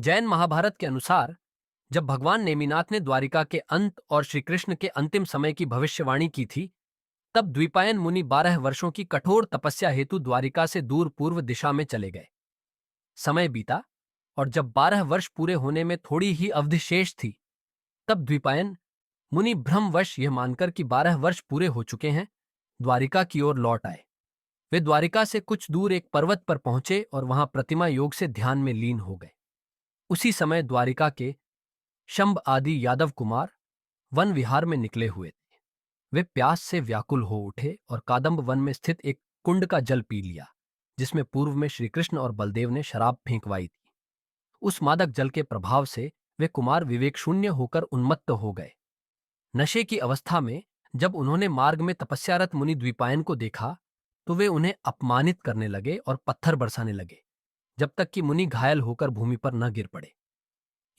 जैन महाभारत के अनुसार जब भगवान नेमिनाथ ने द्वारिका के अंत और श्री कृष्ण के अंतिम समय की भविष्यवाणी की थी, तब द्विपायन मुनि 12 वर्षों की कठोर तपस्या हेतु द्वारिका से दूर पूर्व दिशा में चले गए। समय बीता और जब 12 वर्ष पूरे होने में थोड़ी ही अवधि शेष थी, तब द्विपायन मुनि भ्रमवश यह मानकर कि 12 वर्ष पूरे हो चुके हैं, द्वारिका की ओर लौट आए। वे द्वारिका से कुछ दूर एक पर्वत पर पहुंचे और वहां प्रतिमा योग से ध्यान में लीन हो गए। उसी समय द्वारिका के शंभ आदि यादव कुमार वन विहार में निकले हुए थे। वे प्यास से व्याकुल हो उठे और कादम्ब वन में स्थित एक कुंड का जल पी लिया, जिसमें पूर्व में श्री कृष्ण और बलदेव ने शराब फेंकवाई थी। उस मादक जल के प्रभाव से वे कुमार विवेक शून्य होकर उन्मत्त हो गए। नशे की अवस्था में जब उन्होंने मार्ग में तपस्यारत मुनि द्विपायन को देखा, तो वे उन्हें अपमानित करने लगे और पत्थर बरसाने लगे, जब तक कि मुनि घायल होकर भूमि पर न गिर पड़े।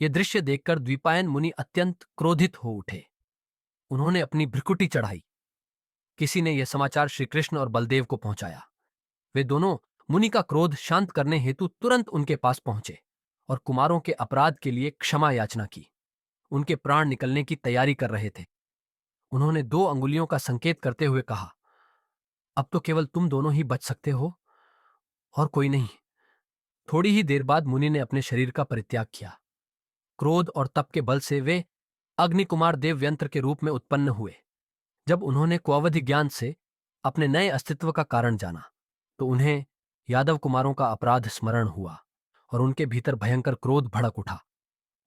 यह दृश्य देखकर द्विपायन मुनि अत्यंत क्रोधित हो उठे। उन्होंने अपनी भ्रिकुटी चढ़ाई। किसी ने यह समाचार श्री कृष्ण और बलदेव को पहुंचाया। वे दोनों मुनि का क्रोध शांत करने हेतु तुरंत उनके पास पहुंचे और कुमारों के अपराध के लिए क्षमा याचना की। उनके प्राण निकलने की तैयारी कर रहे थे। उन्होंने 2 अंगुलियों का संकेत करते हुए कहा, अब तो केवल तुम दोनों ही बच सकते हो और कोई नहीं। थोड़ी ही देर बाद मुनि ने अपने शरीर का परित्याग किया। क्रोध और तप के बल से वे अग्निकुमार देवयंत्र के रूप में उत्पन्न हुए। जब उन्होंने क्वावधि ज्ञान से अपने नए अस्तित्व का कारण जाना, तो उन्हें यादव कुमारों का अपराध स्मरण हुआ और उनके भीतर भयंकर क्रोध भड़क उठा।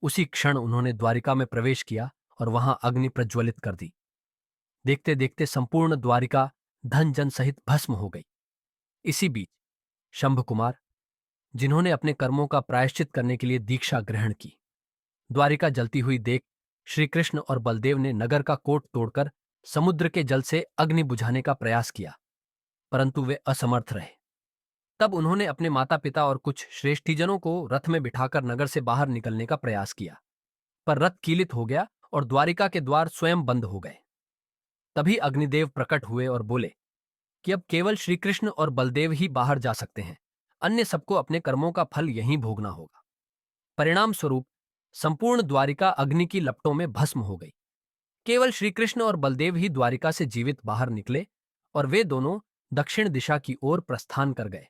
उसी क्षण उन्होंने द्वारिका में प्रवेश किया और वहां अग्नि प्रज्वलित कर दी। देखते देखते संपूर्ण द्वारिका धन जन सहित भस्म हो गई। इसी बीच शंभ कुमार, जिन्होंने अपने कर्मों का प्रायश्चित करने के लिए दीक्षा ग्रहण की, द्वारिका जलती हुई देख श्री कृष्ण और बलदेव ने नगर का कोट तोड़कर समुद्र के जल से अग्नि बुझाने का प्रयास किया, परंतु वे असमर्थ रहे। तब उन्होंने अपने माता पिता और कुछ श्रेष्ठीजनों को रथ में बिठाकर नगर से बाहर निकलने का प्रयास किया, पर रथ कीलित हो गया और द्वारिका के द्वार स्वयं बंद हो गए। तभी अग्निदेव प्रकट हुए और बोले कि अब केवल श्री कृष्ण और बलदेव ही बाहर जा सकते हैं, अन्य सबको अपने कर्मों का फल यहीं भोगना होगा। परिणाम स्वरूप संपूर्ण द्वारिका अग्नि की लपटों में भस्म हो गई। केवल श्री कृष्ण और बलदेव ही द्वारिका से जीवित बाहर निकले और वे दोनों दक्षिण दिशा की ओर प्रस्थान कर गए।